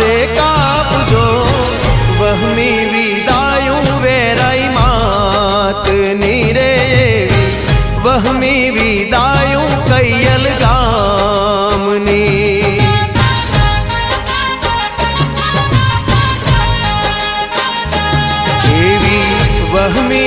रे कापजो वहमी विदायूं वेराई मातनी रे वहमी विदायूं कैयल गामनी एवी वहमी